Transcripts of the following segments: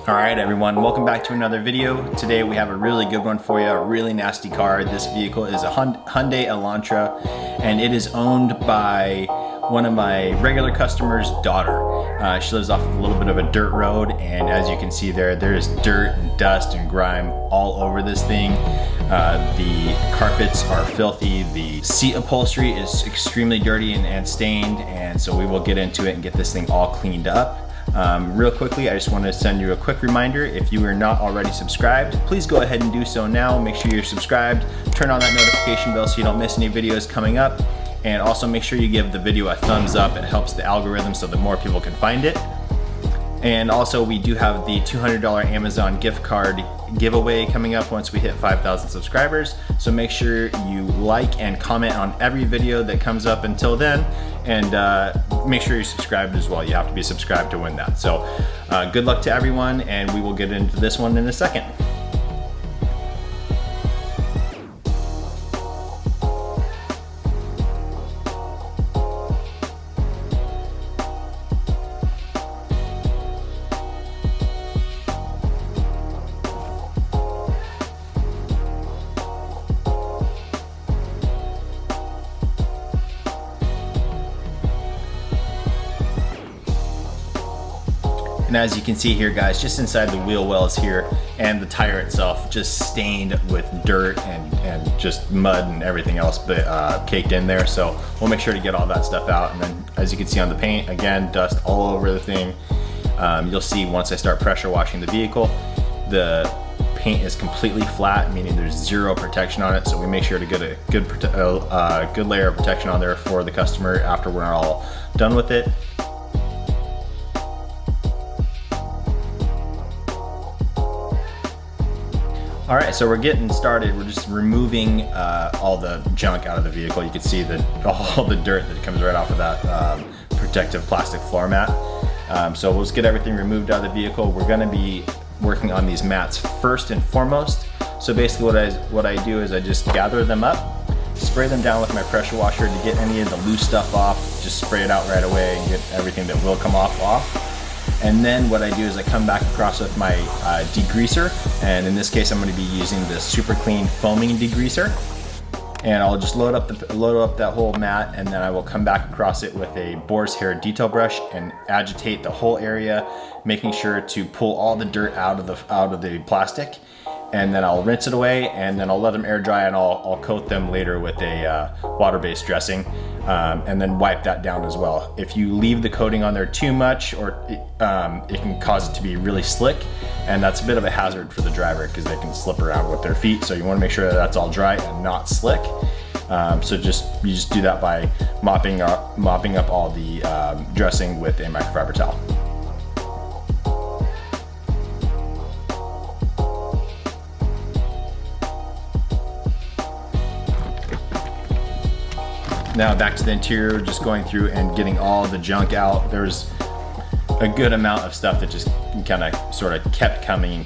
All right, everyone, welcome back to another video. Today we have a really good one for you, a really nasty car. This vehicle is a Hyundai Elantra, and it is owned by one of my regular customers' daughter. She lives off of a little bit of a dirt road, and as you can see there's dirt and dust and grime all over this thing. The carpets are filthy. The seat upholstery is extremely dirty and stained, and so we will get into it and get this thing all cleaned up. Real quickly, I just want to send you a quick reminder. If you are not already subscribed, please go ahead and do so now. Make sure you're subscribed, turn on that notification bell so you don't miss any videos coming up, and also make sure you give the video a thumbs up. It helps the algorithm so that more people can find it. And also, we do have the $200 Amazon gift card giveaway coming up once we hit 5,000 subscribers. So make sure you like and comment on every video that comes up until then, and make sure you're subscribed as well. You have to be subscribed to win that. So good luck to everyone, and we will get into this one in a second. And as you can see here, guys, just inside the wheel wells here and the tire itself just stained with dirt and just mud and everything else caked in there. So we'll make sure to get all that stuff out. And then as you can see on the paint, again, dust all over the thing. You'll see once I start pressure washing the vehicle, the paint is completely flat, meaning there's zero protection on it. So we make sure to get a good layer of protection on there for the customer after we're all done with it. All right, so we're getting started. We're just removing all the junk out of the vehicle. You can see all the dirt that comes right off of that protective plastic floor mat. So we'll just get everything removed out of the vehicle. We're gonna be working on these mats first and foremost. So basically what I do is I just gather them up, spray them down with my pressure washer to get any of the loose stuff off, just spray it out right away and get everything that will come off. And then what I do is I come back across with my degreaser, and in this case I'm going to be using the Super Clean foaming degreaser, and I'll just load up that whole mat, and then I will come back across it with a boar's hair detail brush and agitate the whole area, making sure to pull all the dirt out of the plastic, and then I'll rinse it away, and then I'll let them air dry, and I'll coat them later with a water-based dressing, and then wipe that down as well. If you leave the coating on there too much, it can cause it to be really slick, and that's a bit of a hazard for the driver because they can slip around with their feet. So you want to make sure that that's all dry and not slick. So you just do that by mopping up all the dressing with a microfiber towel. Now back to the interior, just going through and getting all the junk out. There's a good amount of stuff that just kind of sort of kept coming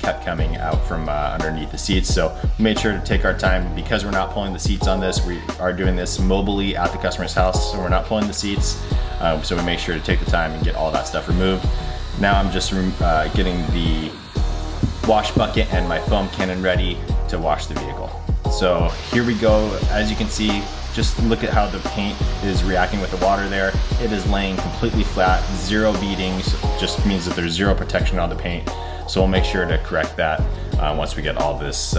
out from underneath the seats. So we made sure to take our time because we're not pulling the seats on this. We are doing this mobily at the customer's house, so we're not pulling the seats. So we make sure to take the time and get all that stuff removed. Now I'm just getting the wash bucket and my foam cannon ready to wash the vehicle. So here we go. As you can see, just look at how the paint is reacting with the water there. It is laying completely flat, zero beadings, just means that there's zero protection on the paint. So we'll make sure to correct that once we get all this,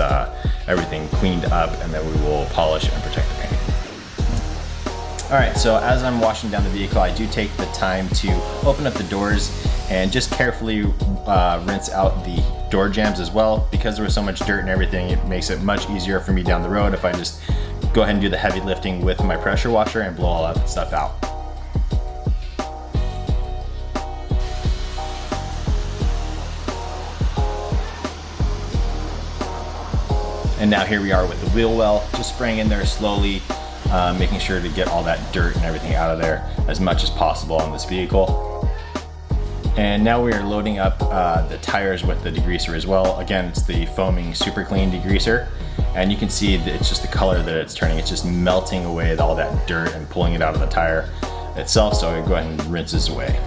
everything cleaned up, and then we will polish and protect the paint. All right, so as I'm washing down the vehicle, I do take the time to open up the doors and just carefully rinse out the door jambs as well. Because there was so much dirt and everything, it makes it much easier for me down the road if I just go ahead and do the heavy lifting with my pressure washer and blow all that stuff out. And now here we are with the wheel well, just spraying in there slowly, making sure to get all that dirt and everything out of there as much as possible on this vehicle. And now we are loading up the tires with the degreaser as well. Again, it's the foaming Super Clean degreaser. And you can see that it's just the color that it's turning. It's just melting away all that dirt and pulling it out of the tire itself. So I go ahead and rinse this away.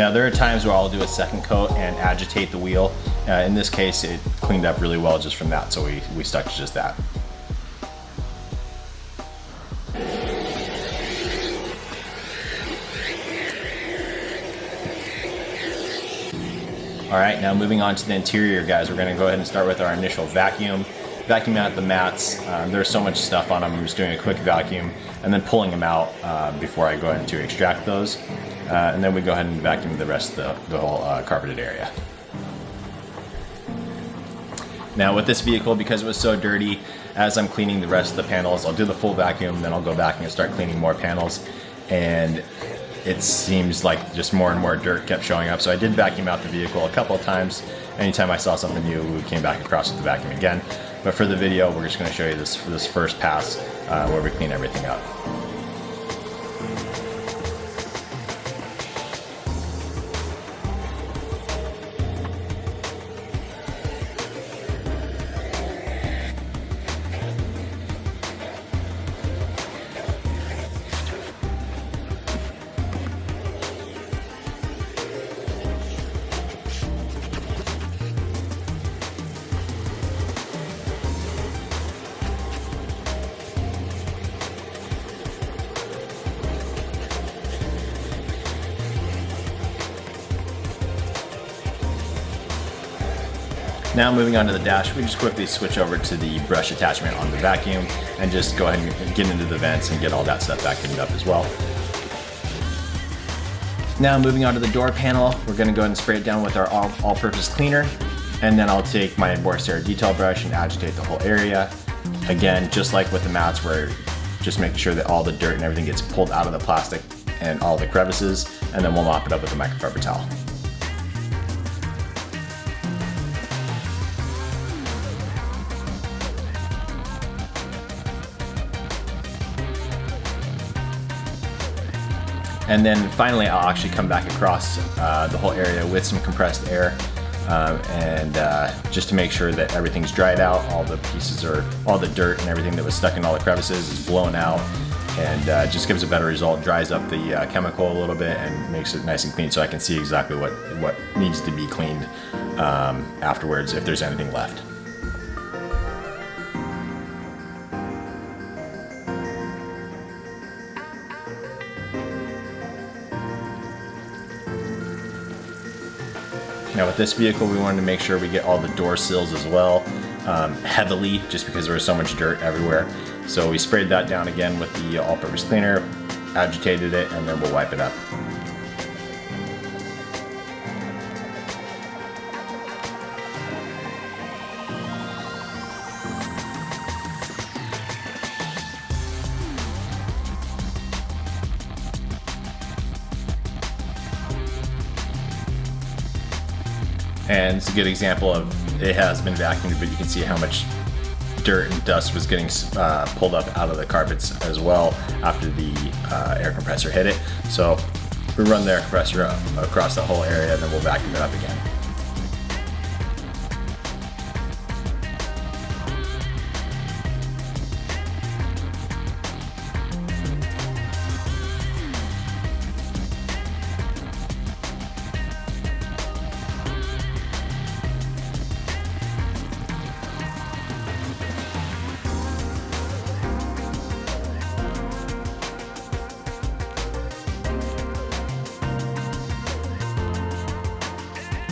Now there are times where I'll do a second coat and agitate the wheel. In this case, it cleaned up really well just from that, so we stuck to just that. All right, now moving on to the interior, guys, we're gonna go ahead and start with our initial vacuum. Vacuum out the mats. There's so much stuff on them. I'm just doing a quick vacuum and then pulling them out before I go ahead to extract those. And then we go ahead and vacuum the rest of the whole carpeted area. Now with this vehicle, because it was so dirty, as I'm cleaning the rest of the panels, I'll do the full vacuum, then I'll go back and start cleaning more panels. And it seems like just more and more dirt kept showing up. So I did vacuum out the vehicle a couple of times. Anytime I saw something new, we came back across with the vacuum again. But for the video, we're just gonna show you this for this first pass where we clean everything up. Now moving on to the dash, we just quickly switch over to the brush attachment on the vacuum and just go ahead and get into the vents and get all that stuff vacuumed up as well. Now moving on to the door panel, we're gonna go ahead and spray it down with our all-purpose cleaner, and then I'll take my upholstery detail brush and agitate the whole area. Again, just like with the mats, we're just making sure that all the dirt and everything gets pulled out of the plastic and all the crevices, and then we'll mop it up with a microfiber towel. And then finally, I'll actually come back across the whole area with some compressed air just to make sure that everything's dried out, all the pieces all the dirt and everything that was stuck in all the crevices is blown out, and just gives a better result, dries up the chemical a little bit and makes it nice and clean so I can see exactly what needs to be cleaned afterwards if there's anything left. Now with this vehicle, we wanted to make sure we get all the door sills as well, heavily, just because there was so much dirt everywhere. So we sprayed that down again with the all-purpose cleaner, agitated it, and then we'll wipe it up. And it's a good example of it has been vacuumed, but you can see how much dirt and dust was getting pulled up out of the carpets as well after the air compressor hit it. So we run the air compressor across the whole area and then we'll vacuum it up again.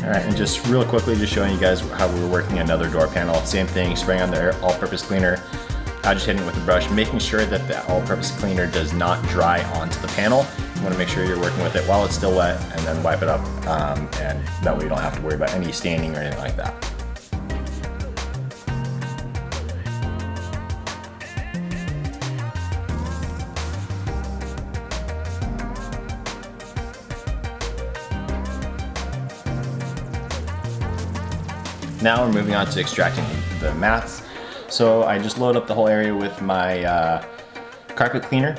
All right, and just real quickly, just showing you guys how we were working another door panel. Same thing, spraying on the all-purpose cleaner, agitating it with the brush, making sure that the all-purpose cleaner does not dry onto the panel. You want to make sure you're working with it while it's still wet, and then wipe it up, and that way you don't have to worry about any staining or anything like that. Now we're moving on to extracting the mats. So I just load up the whole area with my carpet cleaner,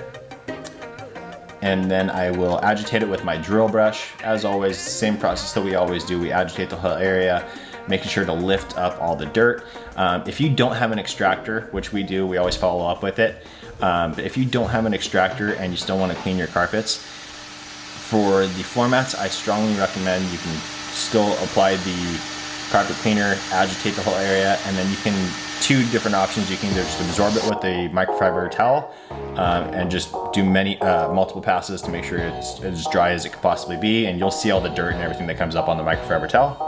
and then I will agitate it with my drill brush. As always, same process that we always do. We agitate the whole area, making sure to lift up all the dirt. If you don't have an extractor, which we do, we always follow up with it. But if you don't have an extractor and you still want to clean your carpets, For the floor mats, I strongly recommend you can still apply the carpet cleaner, agitate the whole area, and then you can, two different options. You can either just absorb it with a microfiber towel and just do multiple passes to make sure it's as dry as it could possibly be, and you'll see all the dirt and everything that comes up on the microfiber towel.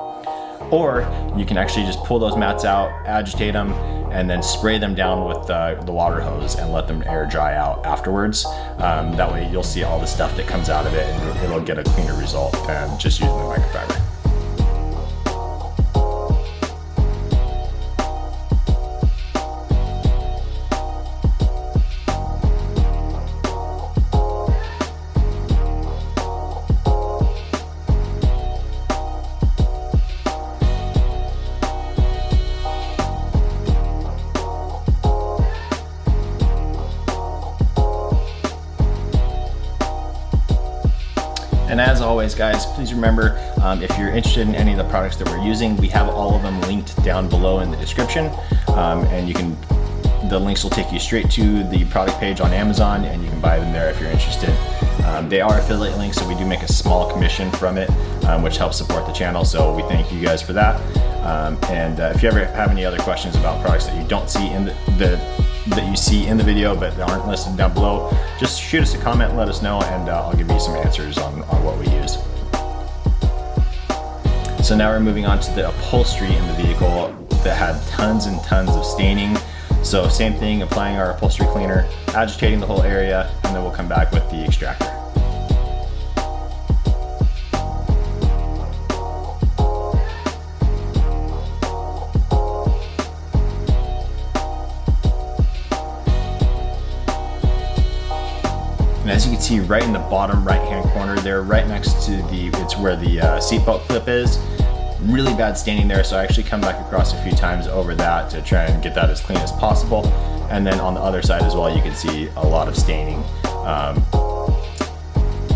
Or you can actually just pull those mats out, agitate them, and then spray them down with the water hose and let them air dry out afterwards. That way you'll see all the stuff that comes out of it, and it'll get a cleaner result than just using the microfiber. And as always, guys, please remember, if you're interested in any of the products that we're using, we have all of them linked down below in the description. And the links will take you straight to the product page on Amazon, and you can buy them there if you're interested. They are affiliate links, so we do make a small commission from it, which helps support the channel. So we thank you guys for that. If you ever have any other questions about products that you don't see in that you see in the video but aren't listed down below, just shoot us a comment and let us know, and I'll give you some answers on what we use. So now we're moving on to the upholstery in the vehicle that had tons and tons of staining. So same thing, applying our upholstery cleaner, agitating the whole area, and then we'll come back with the extractor. And as you can see right in the bottom right hand corner there, right next to it's where the seatbelt clip is, really bad staining there. So I actually come back across a few times over that to try and get that as clean as possible. And then on the other side as well, you can see a lot of staining.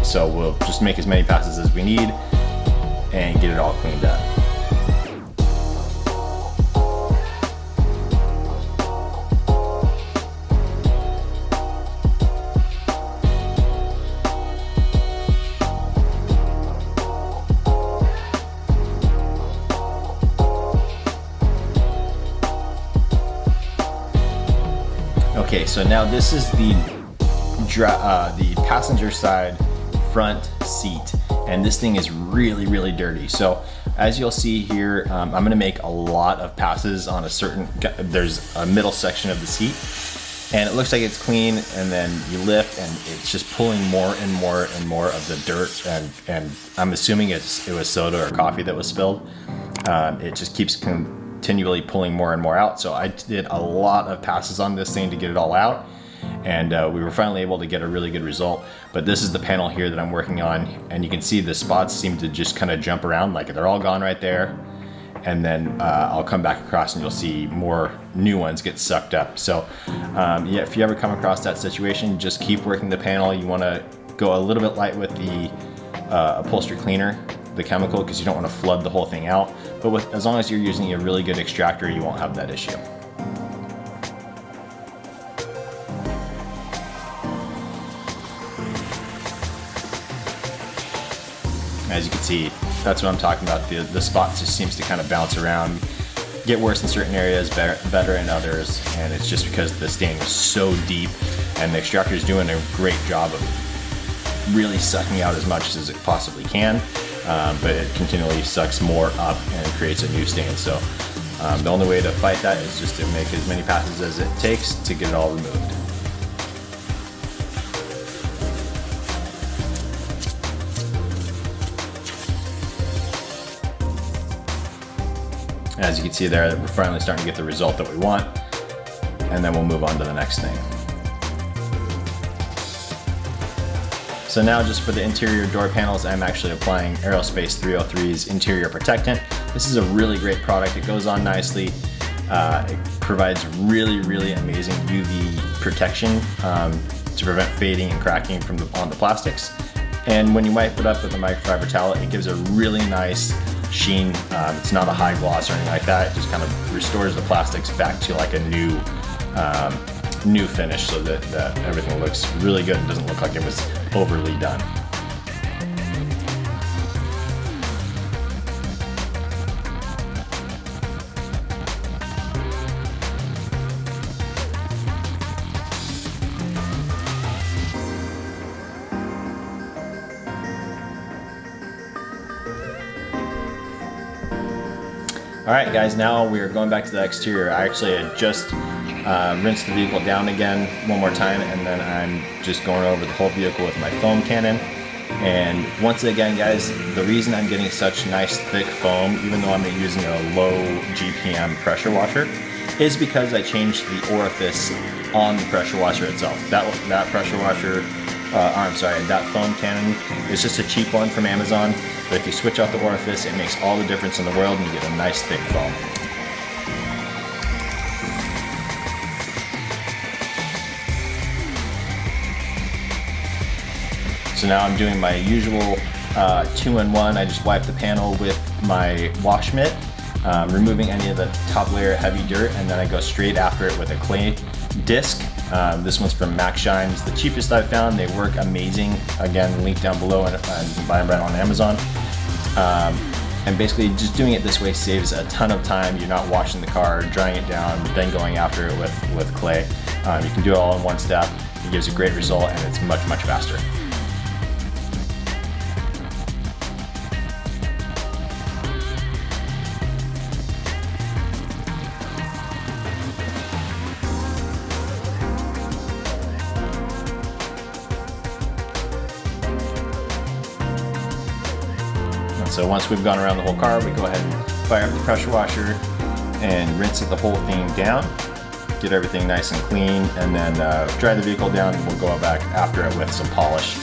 So we'll just make as many passes as we need and get it all cleaned up. Okay, so now this is the passenger side front seat, and this thing is really, really dirty. So as you'll see here, I'm gonna make a lot of passes on there's a middle section of the seat, and it looks like it's clean, and then you lift and it's just pulling more and more and more of the dirt, and I'm assuming it was soda or coffee that was spilled. It just keeps continually pulling more and more out. So I did a lot of passes on this thing to get it all out, and we were finally able to get a really good result. But this is the panel here that I'm working on, and you can see the spots seem to just kind of jump around, like they're all gone right there. And then I'll come back across and you'll see more new ones get sucked up. So yeah, if you ever come across that situation, just keep working the panel. You want to go a little bit light with the upholstery cleaner, the chemical, because you don't want to flood the whole thing out. But as long as you're using a really good extractor, you won't have that issue. As you can see, that's what I'm talking about. The spot just seems to kind of bounce around, get worse in certain areas, better in others, and it's just because the stain is so deep, and the extractor is doing a great job of really sucking out as much as it possibly can, but it continually sucks more up and creates a new stain. So the only way to fight that is just to make as many passes as it takes to get it all removed. As you can see there, we're finally starting to get the result that we want, and then we'll move on to the next thing. So now just for the interior door panels, I'm actually applying Aerospace 303's interior protectant. This is a really great product. It goes on nicely. It provides really, really amazing UV protection to prevent fading and cracking on the plastics. And when you wipe it up with a microfiber towel, it gives a really nice sheen. It's not a high gloss or anything like that. It just kind of restores the plastics back to like a new finish, so that everything looks really good and doesn't look like it was overly done. All right, guys, now we're going back to the exterior. I actually had just rinsed the vehicle down again one more time, and then I'm just going over the whole vehicle with my foam cannon. And once again, guys, the reason I'm getting such nice thick foam, even though I'm using a low GPM pressure washer, is because I changed the orifice on the pressure washer itself. That pressure washer, that foam cannon is just a cheap one from Amazon. But if you switch out the orifice, it makes all the difference in the world, and you get a nice thick foam. So now I'm doing my usual 2-in-1. I just wipe the panel with my wash mitt, removing any of the top layer of heavy dirt, and then I go straight after it with a clay disc. This one's from Max Shine. It's the cheapest I've found. They work amazing. Again, link down below, and you can buy them right on Amazon. And basically just doing it this way saves a ton of time. You're not washing the car, drying it down, then going after it with clay. You can do it all in one step. It gives a great result, and it's much, much faster. So once we've gone around the whole car, we go ahead and fire up the pressure washer and rinse the whole thing down, get everything nice and clean, and then dry the vehicle down, and we'll go back after it with some polish.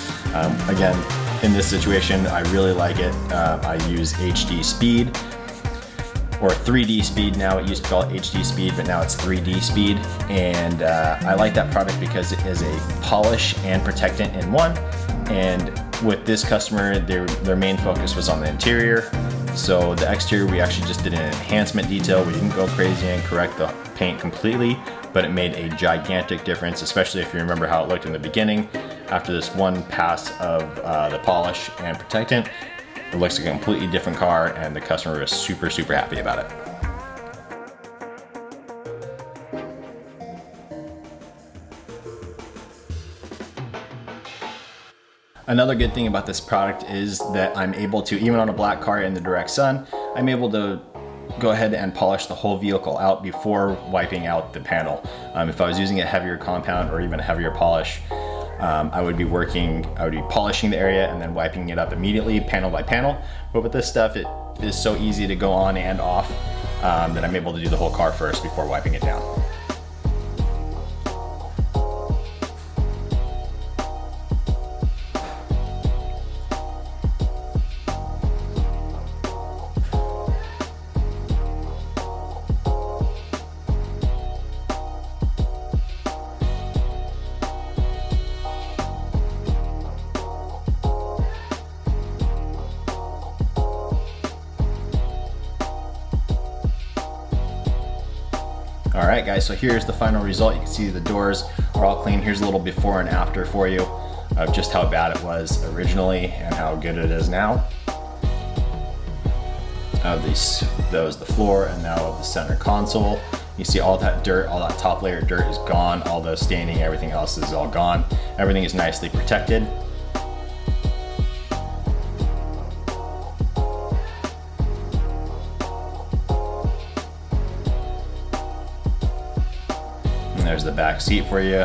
Again, in this situation, I really like it. I use HD speed, or 3D speed now. It used to be called HD speed, but now it's 3D speed. And I like that product because it is a polish and protectant in one. And with this customer, their main focus was on the interior. So the exterior, we actually just did an enhancement detail. We didn't go crazy and correct the paint completely, but it made a gigantic difference, especially if you remember how it looked in the beginning. After this one pass of the polish and protectant, it looks like a completely different car, and the customer was super, super happy about it. Another good thing about this product is that I'm able to, even on a black car in the direct sun, I'm able to go ahead and polish the whole vehicle out before wiping out the panel. If I was using a heavier compound or even a heavier polish, I would be polishing the area and then wiping it up immediately, panel by panel. But with this stuff, it is so easy to go on and off that I'm able to do the whole car first before wiping it down. All right, guys, so here's the final result. You can see the doors are all clean. Here's a little before and after for you of just how bad it was originally and how good it is now. That was the floor, and now of the center console. You see all that dirt, all that top layer dirt is gone. All the staining, everything else is all gone. Everything is nicely protected. And there's the back seat for you.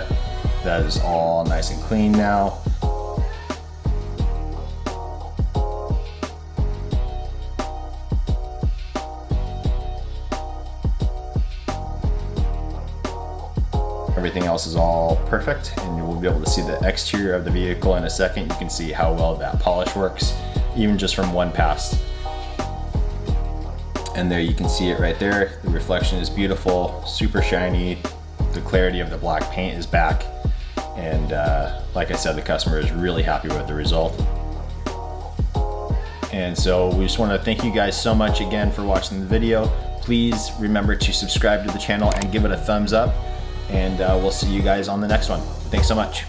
That is all nice and clean now. Everything else is all perfect, and you will be able to see the exterior of the vehicle in a second. You can see how well that polish works, even just from one pass. And there you can see it right there. The reflection is beautiful, super shiny. The clarity of the black paint is back. And like I said, the customer is really happy with the result. And so we just want to thank you guys so much again for watching the video. Please remember to subscribe to the channel and give it a thumbs up. And we'll see you guys on the next one. Thanks so much.